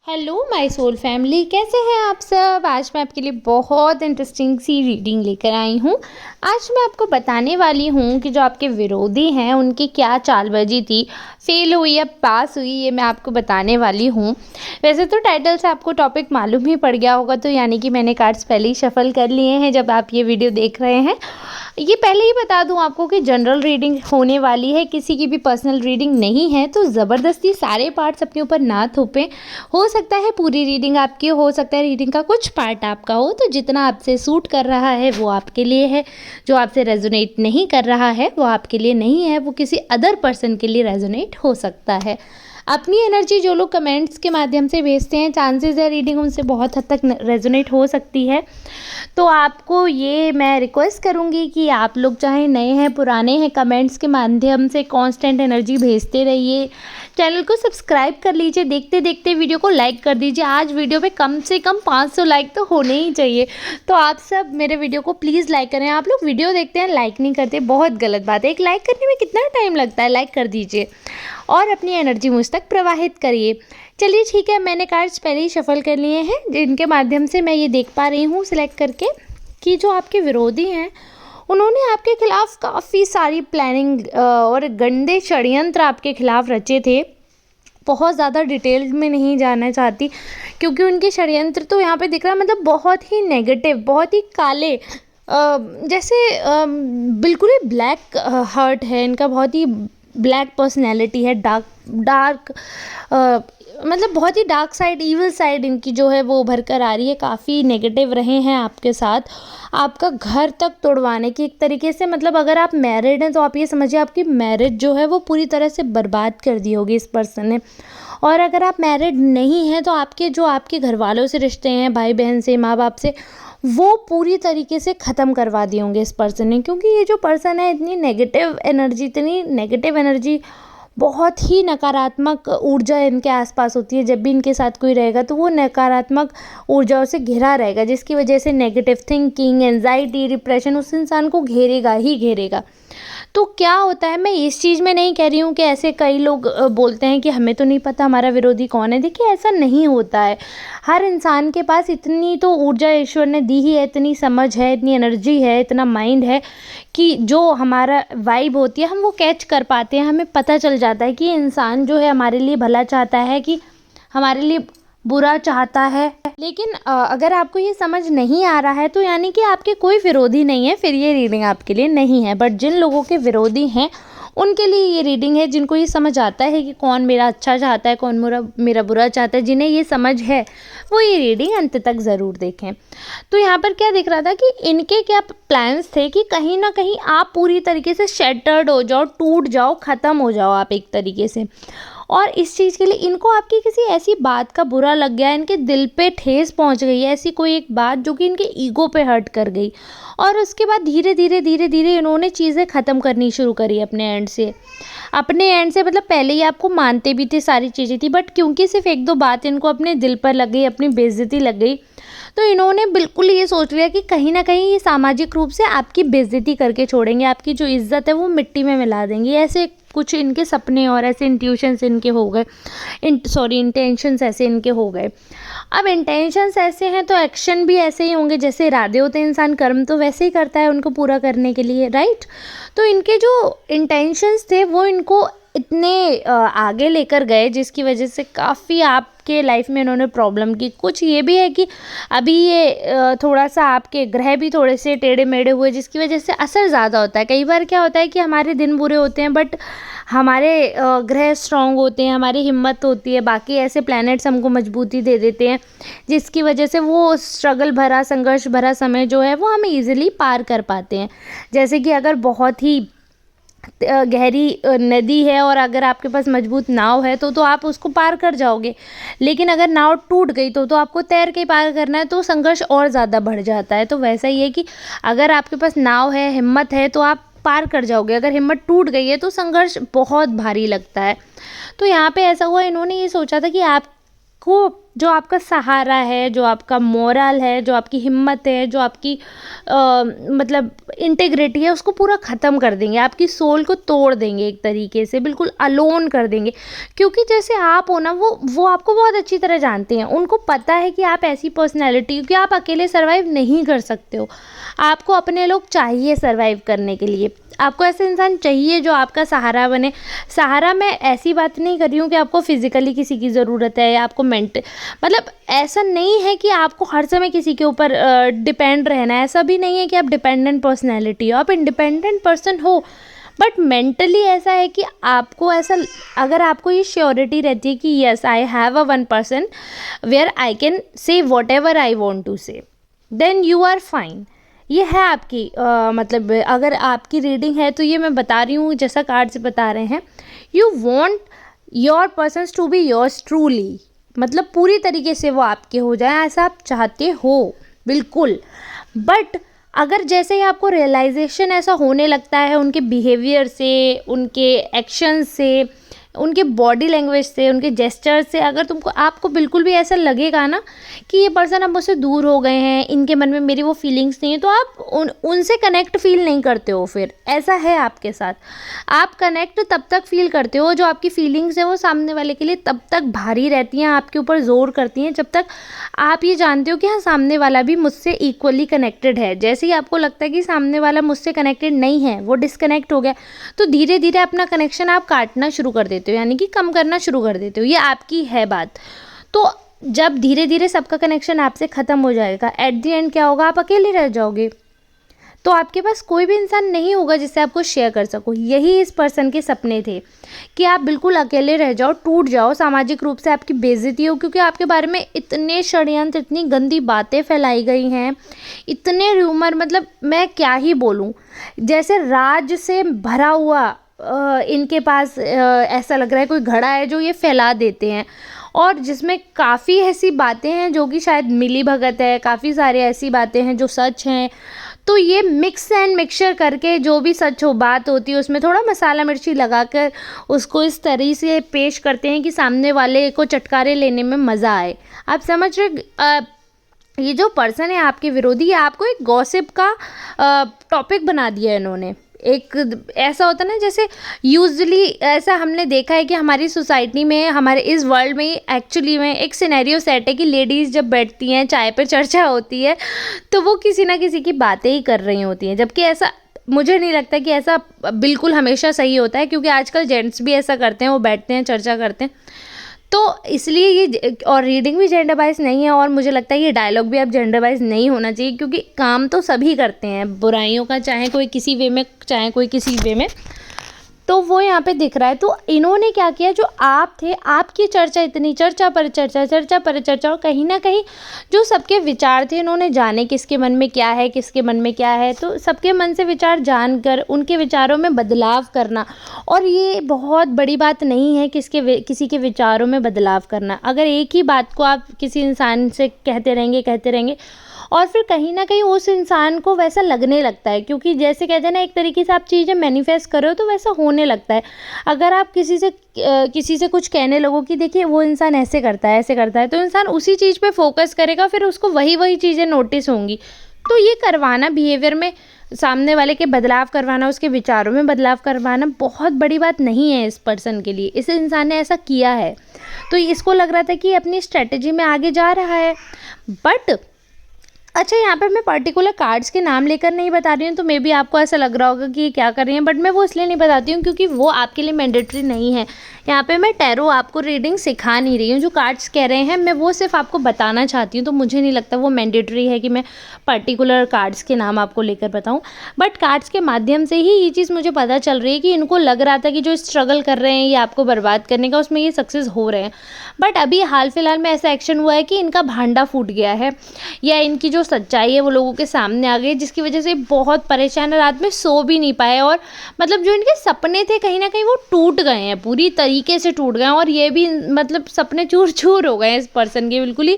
Hello my soul family, कैसे हैं आप सब। आज मैं आपके लिए बहुत इंटरेस्टिंग सी रीडिंग लेकर आई हूँ। आज मैं आपको बताने वाली हूँ कि जो आपके विरोधी हैं उनकी क्या चालबाजी थी, फेल हुई या पास हुई, ये मैं आपको बताने वाली हूँ। वैसे तो टाइटल से आपको टॉपिक मालूम ही पड़ गया होगा, तो यानी कि मैंने कार्ड्स पहले ही शफल कर लिए हैं जब आप ये वीडियो देख रहे हैं। ये पहले ही बता दूं आपको कि जनरल रीडिंग होने वाली है, किसी की भी पर्सनल रीडिंग नहीं है, तो ज़बरदस्ती सारे पार्ट्स अपने ऊपर ना थोपें। हो सकता है पूरी रीडिंग आपकी हो सकता है रीडिंग का कुछ पार्ट आपका हो, तो जितना आपसे सूट कर रहा है वो आपके लिए है, जो आपसे रेजोनेट नहीं कर रहा है वो आपके लिए नहीं है, वो किसी अदर पर्सन के लिए रेजोनेट हो सकता है। अपनी एनर्जी जो लोग कमेंट्स के माध्यम से भेजते हैं, चांसेस है रीडिंग उनसे बहुत हद तक रेजोनेट हो सकती है। तो आपको ये मैं रिक्वेस्ट करूँगी कि आप लोग चाहे नए हैं पुराने हैं, कमेंट्स के माध्यम से कांस्टेंट एनर्जी भेजते रहिए। चैनल को सब्सक्राइब कर लीजिए, देखते देखते वीडियो को लाइक कर दीजिए। आज वीडियो पे कम से कम 500 लाइक तो होने ही चाहिए, तो आप सब मेरे वीडियो को प्लीज़ लाइक करें। आप लोग वीडियो देखते हैं लाइक नहीं करते, बहुत गलत बात है। एक लाइक करने में कितना टाइम लगता है, लाइक कर दीजिए और अपनी एनर्जी मुझ तक प्रवाहित करिए। चलिए ठीक है, मैंने कार्ड्स पहले ही शफल कर लिए हैं, जिनके माध्यम से मैं ये देख पा रही हूँ सिलेक्ट करके कि जो आपके विरोधी हैं उन्होंने आपके खिलाफ काफ़ी सारी प्लानिंग और गंदे षड्यंत्र आपके खिलाफ रचे थे। बहुत ज़्यादा डिटेल में नहीं जाना चाहती, क्योंकि उनके षड्यंत्र तो यहाँ पे दिख रहा है, मतलब बहुत ही नेगेटिव, बहुत ही काले, जैसे बिल्कुल ही ब्लैक हार्ट है इनका, बहुत ही ब्लैक पर्सनैलिटी है, डार्क डार्क मतलब बहुत ही डार्क साइड, ईविल साइड इनकी जो है वो उभर कर आ रही है। काफ़ी नेगेटिव रहे हैं आपके साथ, आपका घर तक तोड़वाने की एक तरीके से, मतलब अगर आप मैरिड हैं तो आप ये समझिए आपकी मैरिज जो है वो पूरी तरह से बर्बाद कर दी होगी इस पर्सन ने। और अगर आप मैरिड नहीं हैं तो आपके घर वालों से रिश्ते हैं, भाई बहन से, माँ बाप से, वो पूरी तरीके से ख़त्म करवा दिए होंगे इस पर्सन ने। क्योंकि ये जो पर्सन है इतनी नेगेटिव एनर्जी, बहुत ही नकारात्मक ऊर्जा इनके आसपास होती है। जब भी इनके साथ कोई रहेगा तो वो नकारात्मक ऊर्जाओं से घिरा रहेगा, जिसकी वजह से नेगेटिव थिंकिंग, एंजाइटी, डिप्रेशन उस इंसान को घेरेगा ही घेरेगा। तो क्या होता है, मैं इस चीज़ में नहीं कह रही हूँ कि ऐसे कई लोग बोलते हैं कि हमें तो नहीं पता हमारा विरोधी कौन है। देखिए ऐसा नहीं होता है, हर इंसान के पास इतनी तो ऊर्जा ईश्वर ने दी ही है, इतनी समझ है, इतनी एनर्जी है, इतना माइंड है कि जो हमारा वाइब होती है हम वो कैच कर पाते हैं। हमें पता चल जाता है कि इंसान जो है हमारे लिए भला चाहता है कि हमारे लिए बुरा चाहता है। लेकिन अगर आपको ये समझ नहीं आ रहा है तो यानी कि आपके कोई विरोधी नहीं है, फिर ये रीडिंग आपके लिए नहीं है। बट जिन लोगों के विरोधी हैं उनके लिए ये रीडिंग है, जिनको ये समझ आता है कि कौन मेरा अच्छा चाहता है, कौन मेरा बुरा चाहता है, जिन्हें ये समझ है वो ये रीडिंग अंत तक ज़रूर देखें। तो यहाँ पर क्या दिख रहा था कि इनके क्या प्लान्स थे कि कहीं ना कहीं आप पूरी तरीके से शैटर्ड हो जाओ, टूट जाओ, ख़त्म हो जाओ आप एक तरीके से। और इस चीज़ के लिए इनको आपकी किसी ऐसी बात का बुरा लग गया, इनके दिल पे ठेस पहुंच गई है, ऐसी कोई एक बात जो कि इनके ईगो पे हर्ट कर गई, और उसके बाद धीरे धीरे इन्होंने चीज़ें ख़त्म करनी शुरू करी अपने एंड से। मतलब पहले ही आपको मानते भी थे, सारी चीज़ें थी, बट क्योंकि सिर्फ एक दो बात इनको अपने दिल पर लग गई, अपनी बेइज्जती लग गई, तो इन्होंने बिल्कुल ये सोच लिया कि कहीं ना कहीं ये सामाजिक रूप से आपकी बेइज्जती करके छोड़ेंगे, आपकी जो इज्जत है वो मिट्टी में मिला देंगे। ऐसे कुछ इनके सपने और ऐसे इंट्यूशंस इनके हो गए, इंटेंशंस ऐसे इनके हो गए। अब इंटेंशंस ऐसे हैं तो एक्शन भी ऐसे ही होंगे, जैसे इरादे होते हैं इंसान कर्म तो वैसे ही करता है उनको पूरा करने के लिए, राइट। तो इनके जो इंटेंशंस थे वो इनको इतने आगे लेकर गए, जिसकी वजह से काफ़ी आपके लाइफ में इन्होंने प्रॉब्लम की। कुछ ये भी है कि अभी ये थोड़ा सा आपके ग्रह भी थोड़े से टेढ़े मेढ़े हुए, जिसकी वजह से असर ज़्यादा होता है। कई बार क्या होता है कि हमारे दिन बुरे होते हैं बट हमारे ग्रह स्ट्रॉन्ग होते हैं, हमारी हिम्मत होती है, बाकी ऐसे प्लैनेट्स हमको मजबूती दे देते हैं, जिसकी वजह से वो स्ट्रगल भरा, संघर्ष भरा समय जो है वो हम इजीली पार कर पाते हैं। जैसे कि अगर बहुत ही गहरी नदी है और अगर आपके पास मजबूत नाव है तो आप उसको पार कर जाओगे, लेकिन अगर नाव टूट गई तो आपको तैर के पार करना है, तो संघर्ष और ज़्यादा बढ़ जाता है। तो वैसा ही है कि अगर आपके पास नाव है, हिम्मत है, तो आप पार कर जाओगे। अगर हिम्मत टूट गई है तो संघर्ष बहुत भारी लगता है। तो यहाँ पे ऐसा हुआ, इन्होंने ये सोचा था कि आपको जो आपका सहारा है, जो आपका मोरल है, जो आपकी हिम्मत है, जो आपकी मतलब इंटेग्रिटी है, उसको पूरा ख़त्म कर देंगे, आपकी सोल को तोड़ देंगे, एक तरीके से बिल्कुल अलोन कर देंगे। क्योंकि जैसे आप हो ना, वो आपको बहुत अच्छी तरह जानते हैं, उनको पता है कि आप ऐसी पर्सनैलिटी हो कि आप अकेले सर्वाइव नहीं कर सकते हो, आपको अपने लोग चाहिए सर्वाइव करने के लिए, आपको ऐसे इंसान चाहिए जो आपका सहारा बने। सहारा, मैं ऐसी बात नहीं कर रही हूँ कि आपको फिज़िकली किसी की ज़रूरत है या आपको मतलब ऐसा नहीं है कि आपको हर समय किसी के ऊपर डिपेंड रहना है, ऐसा भी नहीं है कि आप डिपेंडेंट पर्सनैलिटी हो, आप इंडिपेंडेंट पर्सन हो, बट मेंटली ऐसा है कि आपको ऐसा, अगर आपको ये श्योरिटी रहती है कि yes I have a one person where I can say whatever I want to say, then you are fine. ये है आपकी मतलब अगर आपकी रीडिंग है तो ये मैं बता रही हूँ जैसा कार्ड से बता रहे हैं, you want your persons to be yours truly, मतलब पूरी तरीके से वो आपके हो जाए, ऐसा आप चाहते हो बिल्कुल। बट अगर जैसे ही आपको रियलाइजेशन ऐसा होने लगता है उनके बिहेवियर से, उनके एक्शन से, उनके बॉडी लैंग्वेज से, उनके जेस्चर से, अगर तुमको आपको बिल्कुल भी ऐसा लगेगा ना कि ये पर्सन अब मुझसे दूर हो गए हैं, इनके मन में मेरी वो फीलिंग्स नहीं है, तो आप उनसे कनेक्ट फील नहीं करते हो। फिर ऐसा है आपके साथ, आप कनेक्ट तब तक फील करते हो, जो आपकी फीलिंग्स हैं वो सामने वाले के लिए तब तक भारी रहती हैं, आपके ऊपर जोर करती हैं, जब तक आप ये जानते हो कि हाँ सामने वाला भी मुझसे इक्वली कनेक्टेड है। जैसे ही आपको लगता है कि सामने वाला मुझसे कनेक्टेड नहीं है, वो डिस्कनेक्ट हो गया, तो धीरे धीरे अपना कनेक्शन आप काटना शुरू कर देते हो, यानी कि कम करना शुरू कर देते हो। ये आपकी है बात। तो जब धीरे धीरे सबका कनेक्शन आपसे ख़त्म हो जाएगा, एट द एंड क्या होगा, आप अकेले रह जाओगे, तो आपके पास कोई भी इंसान नहीं होगा जिससे आपको शेयर कर सको। यही इस पर्सन के सपने थे कि आप बिल्कुल अकेले रह जाओ, टूट जाओ, सामाजिक रूप से आपकी बेइज्जती हो, क्योंकि आपके बारे में इतने षड्यंत्र, इतनी गंदी बातें फैलाई गई हैं, इतने र्यूमर, मतलब मैं क्या ही बोलूँ, जैसे राज से भरा हुआ इनके पास ऐसा लग रहा है कोई घड़ा है जो ये फैला देते हैं, और जिसमें काफ़ी ऐसी बातें हैं जो कि शायद मिली भगत है, काफ़ी सारी ऐसी बातें हैं जो सच हैं। तो ये मिक्स एंड मिक्सचर करके जो भी सच हो बात होती है, उसमें थोड़ा मसाला मिर्ची लगाकर उसको इस तरह से पेश करते हैं कि सामने वाले को चटकारे लेने में मज़ा आए। आप समझ रहे, ये जो पर्सन है आपके विरोधी, ये आपको एक गॉसिप का टॉपिक बना दिया है इन्होंने। एक ऐसा होता है ना, जैसे यूजुअली ऐसा हमने देखा है कि हमारी सोसाइटी में, हमारे इस वर्ल्ड में एक्चुअली में एक सिनेरियो सेट है कि लेडीज़ जब बैठती हैं, चाय पर चर्चा होती है, तो वो किसी ना किसी की बातें ही कर रही होती हैं, जबकि ऐसा मुझे नहीं लगता कि ऐसा बिल्कुल हमेशा सही होता है, क्योंकि आजकल जेंट्स भी ऐसा करते हैं, वो बैठते हैं, चर्चा करते हैं। तो इसलिए ये, और रीडिंग भी जेंडर वाइज नहीं है, और मुझे लगता है ये डायलॉग भी अब जेंडर वाइज नहीं होना चाहिए, क्योंकि काम तो सभी करते हैं बुराइयों का, चाहे कोई किसी वे में, चाहे कोई किसी वे में। तो वो यहाँ पे दिख रहा है। तो इन्होंने क्या किया, जो आप थे, आपकी चर्चा, इतनी चर्चा पर चर्चा, चर्चा पर चर्चा, और कहीं ना कहीं जो सबके विचार थे, इन्होंने जाने किसके मन में क्या है, किसके मन में क्या है, तो सबके मन से विचार जानकर उनके विचारों में बदलाव करना। और ये बहुत बड़ी बात नहीं है किसी के विचारों में बदलाव करना। अगर एक ही बात को आप किसी इंसान से कहते रहेंगे, और फिर कहीं ना कहीं उस इंसान को वैसा लगने लगता है, क्योंकि जैसे कहते हैं ना, एक तरीके से आप चीज़ें मैनिफेस्ट करो तो वैसा होने लगता है। अगर आप किसी से कुछ कहने लगो कि देखिए वो इंसान ऐसे करता है, ऐसे करता है, तो इंसान उसी चीज़ पे फोकस करेगा, फिर उसको वही चीज़ें नोटिस होंगी। तो ये करवाना, बिहेवियर में सामने वाले के बदलाव करवाना, उसके विचारों में बदलाव करवाना बहुत बड़ी बात नहीं है इस पर्सन के लिए। इस इंसान ने ऐसा किया है, तो इसको लग रहा था कि अपनी स्ट्रेटजी में आगे जा रहा है। बट अच्छा, यहाँ पे मैं पर्टिकुलर कार्ड्स के नाम लेकर नहीं बता रही हूँ, तो मे बी आपको ऐसा लग रहा होगा कि ये क्या कर रही हैं, बट मैं वो इसलिए नहीं बताती हूँ क्योंकि वो आपके लिए मैंडेटरी नहीं है। यहाँ पे मैं टैरो आपको रीडिंग सिखा नहीं रही हूँ, जो कार्ड्स कह रहे हैं मैं वो सिर्फ आपको बताना चाहती हूँ, तो मुझे नहीं लगता वो मैंडेटरी है कि मैं पर्टिकुलर कार्ड्स के नाम आपको लेकर बताऊँ। बट कार्ड्स के माध्यम से ही ये चीज़ मुझे पता चल रही है कि इनको लग रहा था कि जो स्ट्रगल कर रहे हैं ये आपको बर्बाद करने का, उसमें ये सक्सेस हो रहे हैं। बट अभी हाल फिलहाल में ऐसा एक्शन हुआ है कि इनका भांडा फूट गया है। या इनकी जो सच्चाई है वो लोगों के सामने आ गई, जिसकी वजह से बहुत परेशान है, रात में सो भी नहीं पाए और मतलब जो इनके सपने थे कहीं ना कहीं वो टूट गए हैं, पूरी तरीके से टूट गए हैं। और ये भी मतलब सपने चूर चूर हो गए हैं इस पर्सन के, बिल्कुल ही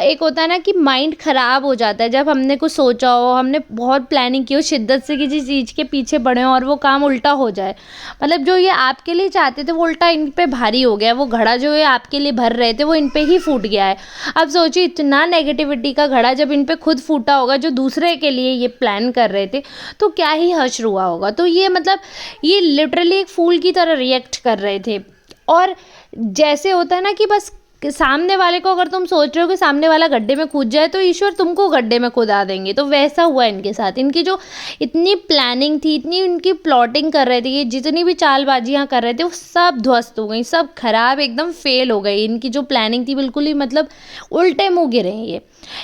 एक होता है ना कि माइंड ख़राब हो जाता है जब हमने कुछ सोचा हो, हमने बहुत प्लानिंग की हो, शिद्दत से किसी चीज़ के पीछे बढ़े हो और वो काम उल्टा हो जाए। मतलब जो ये आपके लिए चाहते थे वो उल्टा इन पे भारी हो गया, वो घड़ा जो ये आपके लिए भर रहे थे वो इन पे ही फूट गया है। अब सोचिए इतना नेगेटिविटी का घड़ा जब इन पे खुद फूटा होगा जो दूसरे के लिए ये प्लान कर रहे थे, तो क्या ही हश्र हुआ होगा। तो ये मतलब ये लिटरली एक फूल की तरह रिएक्ट कर रहे थे। और जैसे होता है ना कि बस कि सामने वाले को, अगर तुम सोच रहे हो कि सामने वाला गड्ढे में कूद जाए तो ईश्वर तुमको गड्ढे में कूदा देंगे, तो वैसा हुआ इनके साथ। इनकी जो इतनी प्लानिंग थी, इतनी उनकी प्लॉटिंग कर रहे थे, ये जितनी भी चालबाजियाँ कर रहे थे वो सब ध्वस्त हो गई, सब खराब, एकदम फेल हो गई। इनकी जो प्लानिंग थी बिल्कुल ही मतलब उल्टे मुँह गिरे हैं ये।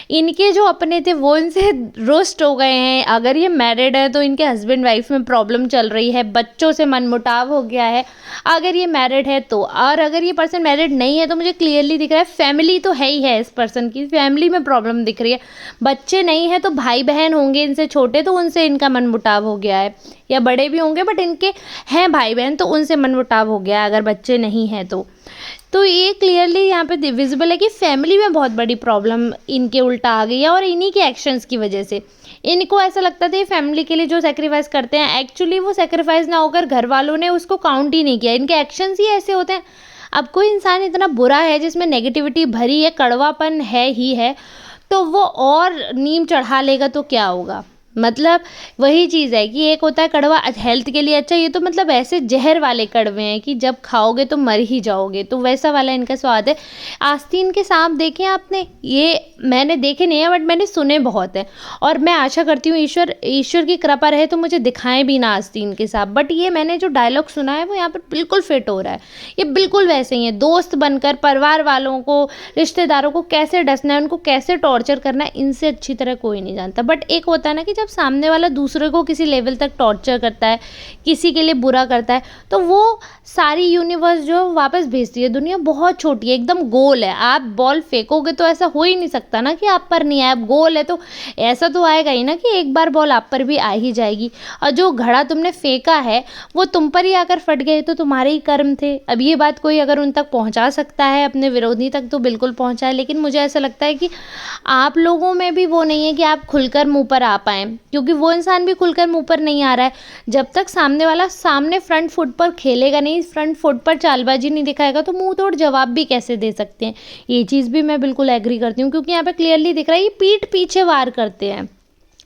इनके जो अपने थे वो इनसे रुष्ट हो गए हैं। अगर ये मैरिड है तो इनके हस्बैंड वाइफ में प्रॉब्लम चल रही है, बच्चों से मनमुटाव हो गया है अगर ये मैरिड है तो। और अगर ये पर्सन मैरिड नहीं है तो मुझे क्लियरली दिख रहा है फैमिली तो है ही है, इस पर्सन की फैमिली में प्रॉब्लम दिख रही है। बच्चे नहीं है तो भाई बहन होंगे इनसे छोटे, तो उनसे इनका मनमुटाव हो गया है, या बड़े भी होंगे बट इनके हैं भाई बहन तो उनसे मनमुटाव हो गया है अगर बच्चे नहीं हैं तो ये क्लियरली यहाँ पे विजिबल है कि फैमिली में बहुत बड़ी प्रॉब्लम इनके उल्टा आ गई है। और इन्हीं के एक्शंस की वजह से इनको ऐसा लगता था ये फैमिली के लिए जो सेक्रीफाइस करते हैं, एक्चुअली वो सेक्रीफाइस ना होकर घर वालों ने उसको काउंट ही नहीं किया। इनके एक्शंस ही ऐसे होते हैं। अब कोई इंसान इतना बुरा है जिसमें नेगेटिविटी भरी है, कड़वापन है ही है, तो वो और नीम चढ़ा लेगा तो क्या होगा। मतलब वही चीज़ है कि एक होता है कड़वा हेल्थ के लिए अच्छा, ये तो मतलब ऐसे जहर वाले कड़वे हैं कि जब खाओगे तो मर ही जाओगे, तो वैसा वाला इनका स्वाद है। आस्तीन के सांप देखे आपने? ये मैंने देखे नहीं है बट मैंने सुने बहुत है, और मैं आशा करती हूँ ईश्वर की कृपा रहे तो मुझे दिखाएं भी ना आस्तीन के सांप। बट ये मैंने जो डायलॉग सुना है वो यहाँ पर बिल्कुल फिट हो रहा है। ये बिल्कुल वैसे ही है, दोस्त बनकर परिवार वालों को, रिश्तेदारों को कैसे डसना है, उनको कैसे टॉर्चर करना है, इनसे अच्छी तरह कोई नहीं जानता। बट एक होता है ना कि जब सामने वाला दूसरे को किसी लेवल तक टॉर्चर करता है, किसी के लिए बुरा करता है, तो वो सारी यूनिवर्स जो वापस भेजती है। दुनिया बहुत छोटी है, एकदम गोल है। आप बॉल फेंकोगे तो ऐसा हो ही नहीं सकता ना कि आप पर नहीं आए। अब गोल है तो ऐसा तो आएगा ही ना कि एक बार बॉल आप पर भी आ ही जाएगी। और जो घड़ा तुमने फेंका है वो तुम पर ही आकर फट गए, तो तुम्हारे ही कर्म थे। अब ये बात कोई अगर उन तक पहुंचा सकता है, अपने विरोधी तक, तो बिल्कुल पहुंचाए। लेकिन मुझे ऐसा लगता है कि आप लोगों में भी वो नहीं है कि आप खुलकर मुंह पर आ पाएँ, क्योंकि वो इंसान भी खुलकर मुंह पर नहीं आ रहा है। जब तक सामने वाला सामने फ्रंट फुट पर खेलेगा नहीं, फ्रंट फुट पर चालबाजी नहीं दिखाएगा, तो मुंह तोड़ जवाब भी कैसे दे सकते हैं। ये चीज़ भी मैं बिल्कुल एग्री करती हूँ, क्योंकि यहाँ पे क्लियरली दिख रहा है ये पीठ पीछे वार करते हैं।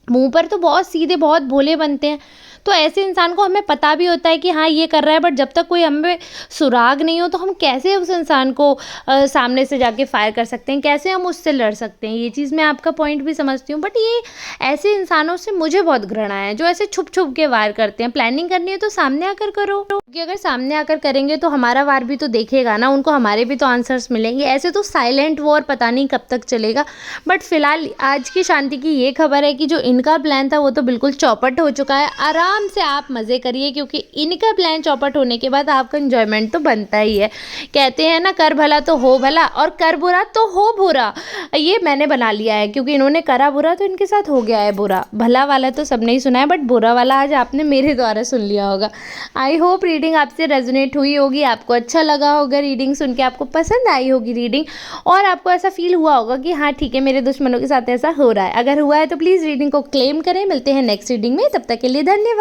मुंह पर तो बहुत सीधे, बहुत भोले बनते हैं। तो ऐसे इंसान को हमें पता भी होता है कि हाँ ये कर रहा है, बट जब तक कोई हमें सुराग नहीं हो तो हम कैसे उस इंसान को सामने से जाके फायर कर सकते हैं, कैसे हम उससे लड़ सकते हैं। ये चीज़ मैं आपका पॉइंट भी समझती हूँ, बट ये ऐसे इंसानों से मुझे बहुत घृणा है जो ऐसे छुप छुप के वार करते हैं। प्लानिंग करनी है तो सामने आकर करो, क्योंकि अगर सामने आकर करेंगे तो हमारा वार भी तो देखेगा ना, उनको हमारे भी तो आंसर्स मिलेंगे। ऐसे तो साइलेंट वॉर पता नहीं कब तक चलेगा। बट फिलहाल आज की शांति की ये खबर है कि जो इनका प्लान था वो तो बिल्कुल चौपट हो चुका है। आराम से आप मज़े करिए, क्योंकि इनका प्लान चौपट होने के बाद आपका एंजॉयमेंट तो बनता ही है। कहते हैं ना, कर भला तो हो भला और कर बुरा तो हो बुरा। ये मैंने बना लिया है, क्योंकि इन्होंने करा बुरा तो इनके साथ हो गया है बुरा। भला वाला तो सबने ही सुना है, बट बुरा वाला आज आपने मेरे द्वारा सुन लिया होगा। आई होप रीडिंग आपसे रेजोनेट हुई होगी, आपको अच्छा लगा होगा रीडिंग सुन के, आपको पसंद आई होगी रीडिंग, और आपको ऐसा फील हुआ होगा कि हाँ ठीक है मेरे दुश्मनों के साथ ऐसा हो रहा है। अगर हुआ है तो प्लीज़ रीडिंग को क्लेम करें। मिलते हैं नेक्स्ट रीडिंग में, तब तक के लिए धन्यवाद।